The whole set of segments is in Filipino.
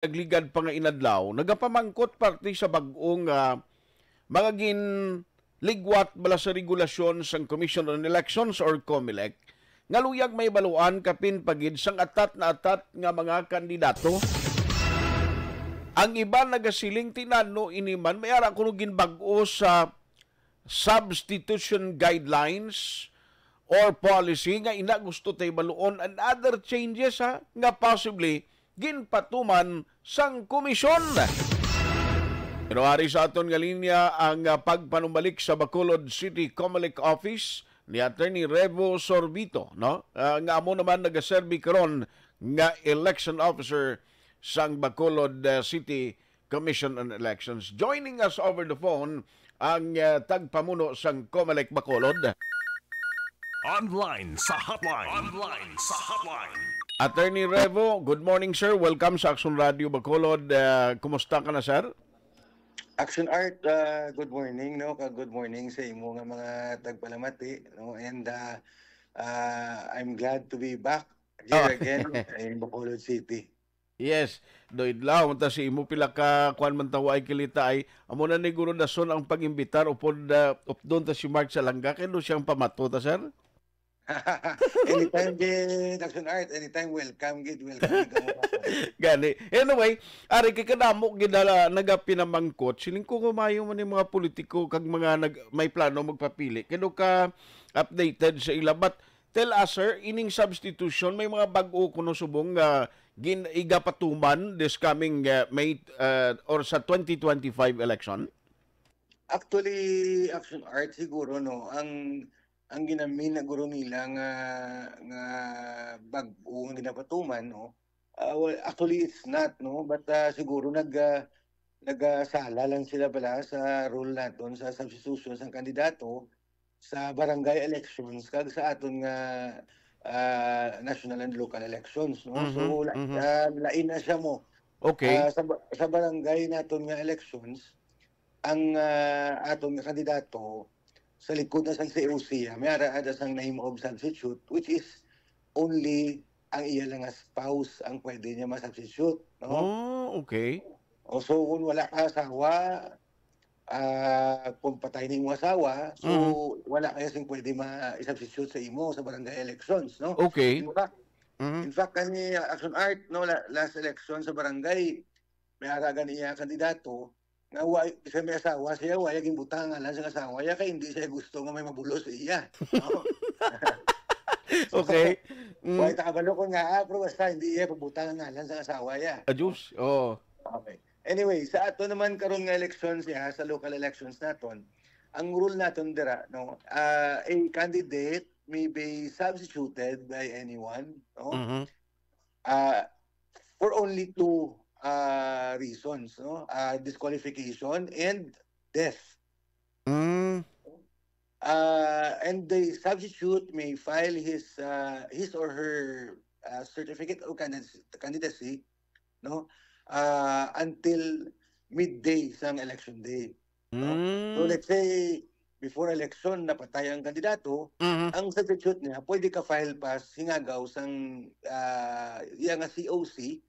nagligad pa nga inadlaw, nagapamangkot parte sa bag-ong mga ginligwat bala sa regulasyon sang Commission on Elections or COMELEC nga luyag may baluan kapin pagid sang atat na atat nga mga kandidato. Ang iba nagasiling tinano iniman may ara kuno ginbag-o sa substitution guidelines or policy nga ina gusto tay baluon and other changes nga possibly ginpatuman sang komisyon. Pero ari sa aton nga linya ang pagpanumbalik sa Bacolod City Comelec Office ni Attorney Revo Sorbito, no? Nga amo naman nagaserbi karon nga election officer sang Bacolod City Commission on Elections. Joining us over the phone ang tagpamuno sang Comelec Bacolod. Online sa hotline. Online sa hotline. Attorney Revo, good morning sir. Welcome sa Action Radio Bacolod. Kumusta ka na sir? Action Art, good morning, no? Good morning sa imo nga mga tagpalamati, no? And I'm glad to be back here again in Bacolod City. Yes, doidlaw ta si imo pila ka kuan man taway kilita ay amo na ni guro dason ang pag-imbitar upod updon ta si Mark sa langga kay do siyang pamato ta sir. Anytime gid Action Art, anytime welcome gid. Gani. Anyway, ari kay kadamo gid nagapinamangkot siling ko kumayo man ni mga politiko kag mga may plano magpapili. Kado ka updated sa ila but tell us sir, ining substitution may mga bag-o kuno subong igapatuman this coming May or sa 2025 election? Actually, Action Art siguro no, ang ginamin na guro nila nga bag-o nga ginapatuman no. Well, actually it's not no, but siguro nagasala lang sila bala sa rule naton sa substitution sang kandidato sa barangay elections kag sa aton nga national and local elections no. So lain na siya mo. Okay. Sa barangay naton nga elections ang aton nga kandidato sa likod na sang COC may ara sang name of substitute which is only ang iya lang nga spouse ang pwede niya ma-substitute no. Oh, okay. So kung wala ka asawa, kung patay ning asawa, so wala kaya sing pwede ma-substitute sa imo sa barangay elections, no? Okay. In fact kani Action Art, no, last election sa barangay, may aragan niya kandidato, nga isa may asawa siya, wala ging butang lang sa asawa, kaya hindi siya gusto nga may mabulos sa iya. No? Okay. Wala takabalo ko nga, pero basta hindi iya pabutang nga lang sa asawa ya. Adjust. Oh. Okay. Anyway, sa ato naman karon nga elections sa local elections naton, ang rule naton dira no, a candidate may be substituted by anyone, no? For only two reasons, no? Disqualification and death. And the substitute may file his or her certificate of candidacy, no? Until midday sang election day. No? So let's say before election napatay ang kandidato, ang substitute niya pwede ka file pass hingagaw sang iya nga COC,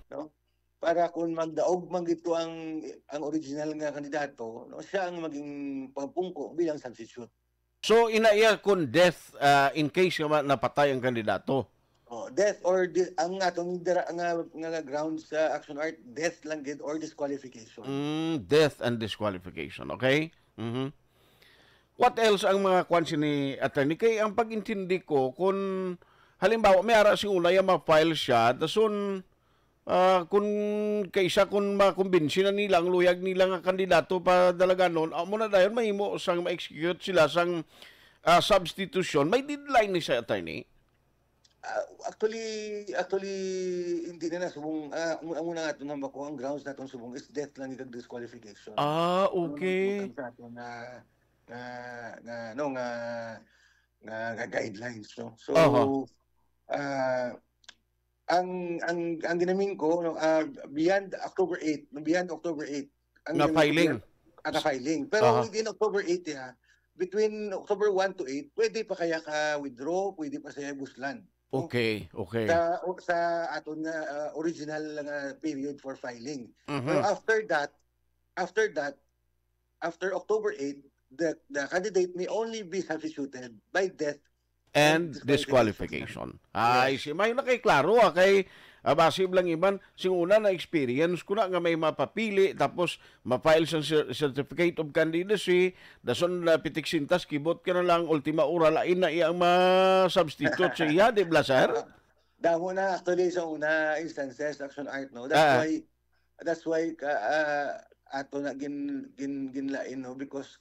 no? Para kung magdaog man gito ang original nga kandidato, no, siya ang maging pagpungko bilang substitute. So inaiya kung death in case nga napatay ang kandidato. Death or ang atong nga grounds sa Action Art, death lang gid or disqualification. Death and disqualification, okay? What else ang mga kwansi ni attorney? Kay ang pag-intindi ko, kung halimbawa may ara sing ulay ma-file siya, dason kung kaysa kung makumbinsi na nila ang luyag nila nga kandidato pa dalaga noon, amo na dayon mahimo sang ma-execute sila sang substitution. May deadline ni sa attorney? Actually hindi na subong ang una nga tunang bako ang grounds naton subong is death lang gid disqualification. Okay. Nga guidelines, no. So ang ginamin ko no, beyond October 8 ang filing. Filing. Pero within October 8 between October 1 to 8 pwede pa kaya ka withdraw, pwede pa siya buslan. no? Okay, okay. Sa aton nga original nga period for filing. Pero Mhm. after that, after October 8, the candidate may only be substituted by death and And disqualification. disqualification. Yes. Ay, si may na kay klaro kay base lang iban sing una na experience ko na nga may mapapili tapos ma-file sa certificate of candidacy dason na pitik sintas kibot ka na lang ultima hora lain na iyang ma-substitute sa iya di ba sir? Damo na actually sa una instances action art, no. Ah, That's why ato na ginlain, no, because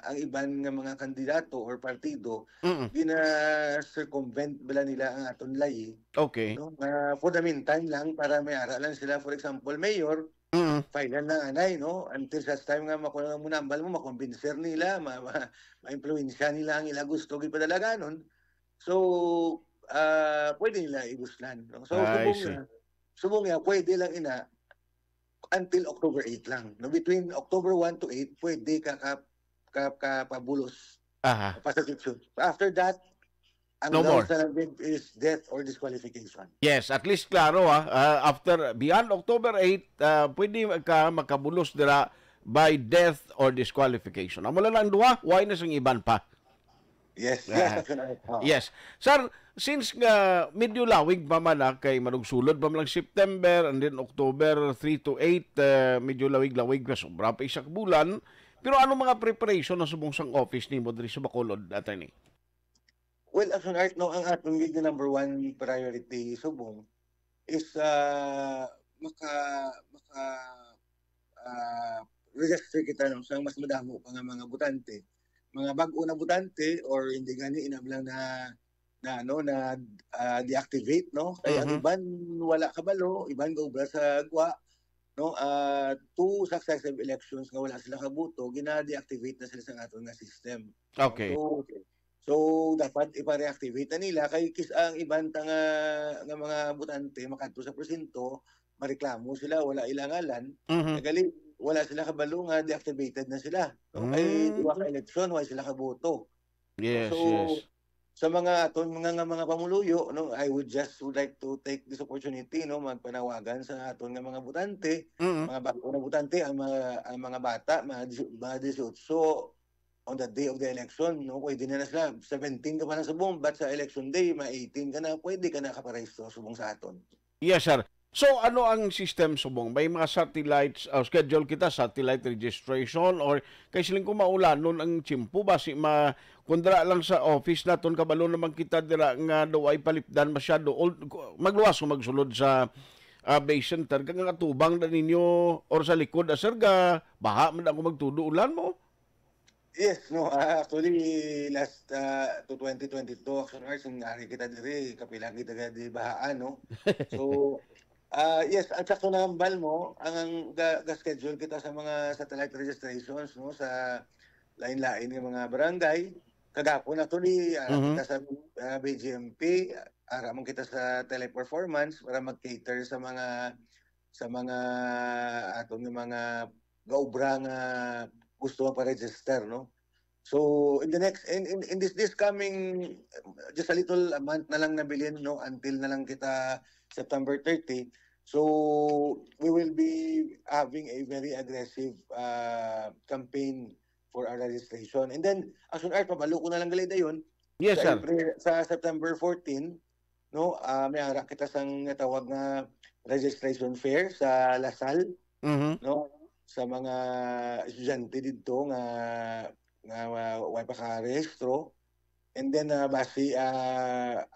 ang iban nga mga kandidato or partido mm, circumvent bala nila ang aton lay, okay. no, for the meantime lang para may ara lang sila. For example, mayor, Mm, file na anay, no, until sa time nga makuha mo nambal mo, makumbinser nila, ma-influensya nila ang ila gusto gipadalaganon. So pwede nila ibuslan, no? So I see. subong niya pwede lang ina until October 8 lang, no? Between October 1 to 8 pwede ka pabulos Aha. pa substitute. After that, ang No law more. sa nabid is death or disqualification. Yes, at least klaro after beyond October 8, pwede ka makabulos dira by death or disqualification. Amo lang duha, why na sang iban pa? Yes, Ah, Action Art. yes. Sir, since nga medyo lawig pa man kay manugsulod pa man lang September and then October 3 to 8, medyo lawig-lawig pa sobra pa isak bulan. Pero ano mga preparation na subong sang office ni Modri sa Bacolod, attorney? Well, Action Art, no, ang atong gid na number one priority subong is maka register kita, no, sa mas madamo pa nga mga butante, mga bag-o na butante or hindi gani inablang na deactivate, no, kaya ang Mhm. iban wala kabalo, iban gobra sa gwa, no, two successive elections nga wala sila kabuto, gina-deactivate na sila sa aton nga system. Okay. So dapat ipa-reactivate na nila kay ang iban nga mga butante makadto sa presinto, mareklamo sila wala ilangalan, Mhm. nagali wala sila kabalo nga deactivated na sila. No? Kay Mm. duwa ka eleksyon wala sila kaboto. Yes, So yes. sa mga aton mga pamuluyo, no, I would like to take this opportunity, no, magpanawagan sa aton nga mga butante, Mhm. mga bago na butante, ang mga bata, mga 18 on the day of the election, no, pwede na sila 17 ka pa na subong, but sa election day, 18 ka na, pwede ka na kaparehistro subong sa aton. Yes, sir. So, ano ang system subong? May mga satellites, schedule kita, satellite registration, or kay siling kumaulanon ang chimpo ba? Kundra lang sa office naton kabalo naman kita dira nga daw ay palipdan masyado. Magluwas o magsulod sa base center. Kang nga tubang na ninyo or sa likod, sir, baha man ako magtudo ulan mo? Yes, no, actually last to 2022 Action Arts ang ari kita diri kapila kita di bahaan, no. So yes, ang sakto na ambal mo ang ga-schedule kita sa mga satellite registrations, no, sa lain-lain ng mga barangay. Kagapon actually Mhm. kita sa BGMP, ara man kita sa teleperformance para mag-cater sa mga aton nga mga gaubra nga gusto pa-register, no. So in the next in this coming just a little a month na lang nabilin, no, until na lang kita September 30. So we will be having a very aggressive campaign for our registration. And then Action Art, pabalo ko na lang gali dayon Yes, sir. sa September 14, no, may ara kita sang tawag nga registration fair sa Lasal, Mhm. no, sa mga estudyante dito nga way pa ka-rehistro. And then basi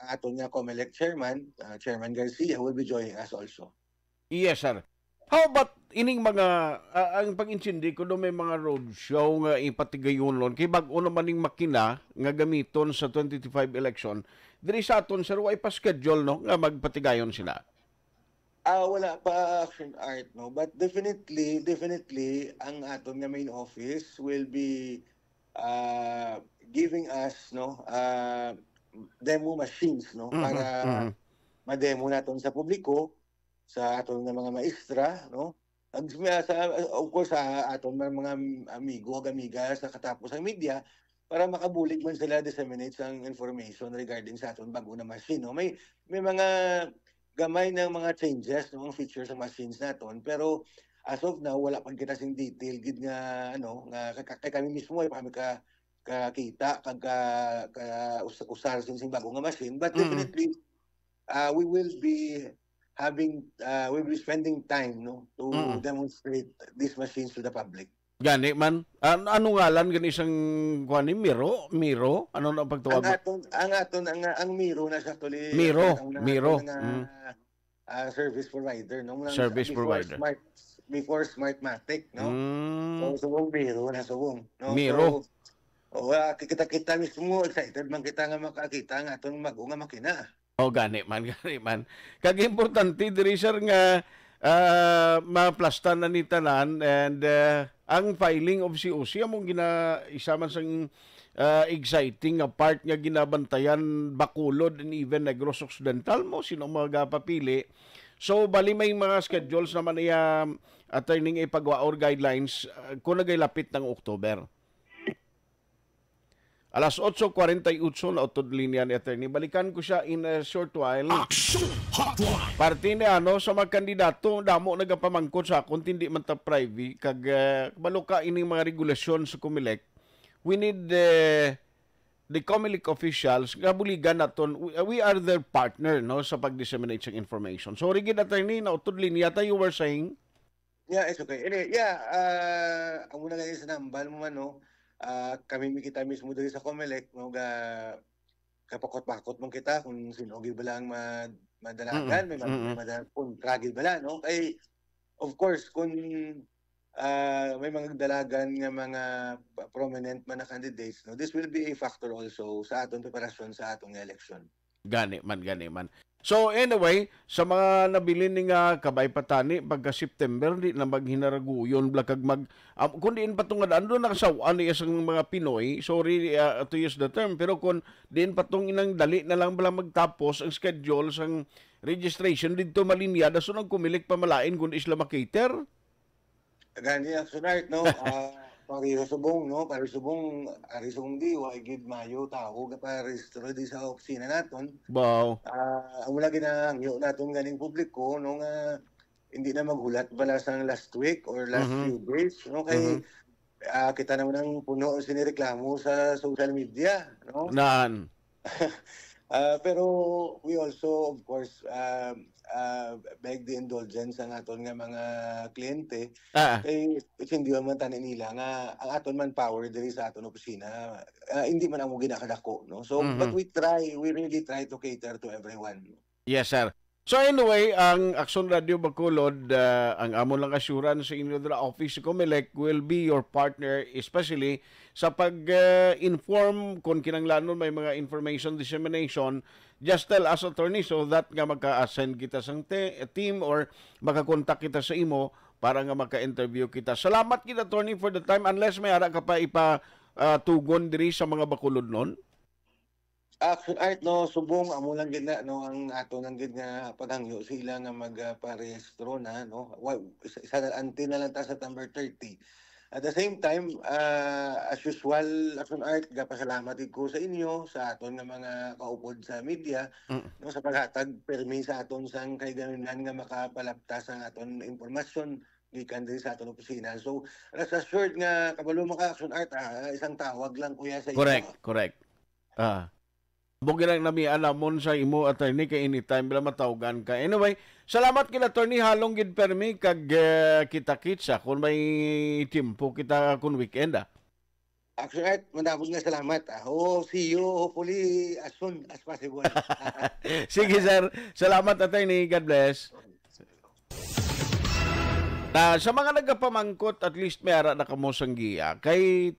aton nga COMELEC chairman, Chairman Garcia will be joining us also. Yes, sir. How about ining mga ang pag-intindi ko do may mga road show nga ipatigayonon kay bag-o naman ning makina nga gamiton sa 2025 election. Diri sa aton sir way pa schedule no nga magpatigayon sila. Wala pa Action Art, no, but definitely ang aton nga main office will be giving us, no, demo machines, no, Mhm, para mhm. ma-demo naton sa publiko, sa aton nga mga maestra, no. Of course sa aton mga amigo ag amiga sa katapos ang media, para makabulig man sila disseminate ang information regarding sa aton bago na machine, no? May mga gamay ng mga changes, no, ang features sa machines naton, pero as of now wala pa kita sing detail gid nga ano nga kay kami mismo ay kami kakita kag usar sing bago nga machine, but definitely we will be spending time, no, to demonstrate these machines to the public. Gani man. Ano ngalan gani isang kuan ni Miro? Ano na pagtawag? Ang Miro na siya actually. Miro. Service provider, no? Service provider. Before Smartmatic, no? So Miro na subong, no? Miro. So, kita mismo excited man kita nga makakita nga atong mago nga makina. Gani man. Kag importante diri sir nga maplastan na ni tanan, and ang filing of COC among isa man sang exciting nga part nga ginabantayan Bacolod and even Negros Occidental mo sino magapapili. So bali may mga schedules naman iya attorney ipagawa or guidelines kung nagailapit ng October. Alas 8:48 na utod linya ni attorney. Balikan ko siya in a short while. Action Hotline. Parte ni sa mga kandidato damo nagapamangkot sa akong hindi man ta private kag balo ka ining mga regulasyon sa COMELEC. We need the COMELEC officials nga buligan naton. We are their partner, no, sa pag-disseminate sa information. So rigid attorney na utod linya ta, you were saying? Yeah, it's okay. Ang muna ganyan sa nambal mo man, no, kami kita mismo dali sa COMELEC, no, kapakot-pakot mong kita kung sino gid ba lang madalagan, may kung tragil ba lang, no? Kay of course kung may mga dalagan nga mga prominent man na candidates, no, this will be a factor also sa atong preparasyon sa atong election. Gani man. So anyway, sa mga nabili ni nga kabay patani pagka September di na maghinaraguyon blakag kung diin patong nga ando nakasawaan ni isang mga Pinoy, sorry to use the term, pero kung diin patong inang dali na lang bala magtapos ang schedule sang registration dito malinyada so nang kumilik pamalain kung isla makater. Gani action art, no. Parisubong, no? Parisubong diwa igid mayo tao parehistro di sa opisina naton. Wow. Ang wala ginahangyo naton ganing publiko, no, nga hindi na maghulat bala sang last week or last few days, no, kay kita naman ang puno sinireklamo sa social media, no. Naan. Pero we also of course beg the indulgence ang aton nga mga kliyente kay hindi man tanin nila nga ang aton man power diri sa aton opisina hindi man amo ginakadako, no. So but we really try to cater to everyone. Yes sir. So anyway, ang Action Radio Bacolod, ang amon lang assurance sa inyo dira office sa COMELEC will be your partner, especially sa pag-inform kung kinanglanon may mga information dissemination. Just tell us attorney so that nga magka-assign kita sa team or makakontak kita sa imo para nga maka-interview kita. Salamat kita attorney for the time, unless may ara ka pa tugon diri sa mga Bacolod non. Action art, no, subong amo lang gid na, no, ang ato nang gid nga paghangyo sila nga magparehistro na, no. Isa na until na lang ta sa September 30. At the same time, as usual, action art, gapasalamat ko sa inyo sa aton nga mga kaupod sa media, no, sa paghatag permi sa aton sang kaiganunan nga makapalapta sa aton impormasyon gikan diri sa aton opisina. So rest assured nga kabalo maka action art, isang tawag lang kuya sa inyo. Correct. Bugin lang nami alamon sa imo attorney kay anytime bila matawagan ka. Anyway, salamat kina attorney halong gid permi kag kita-kitsa kung may timpo kita kun weekend. Action art, mandabog nga salamat. See you hopefully as soon as possible. Sige sir, salamat attorney. God bless. Sa mga nagapamangkot, at least may ara na kamo sang giya kay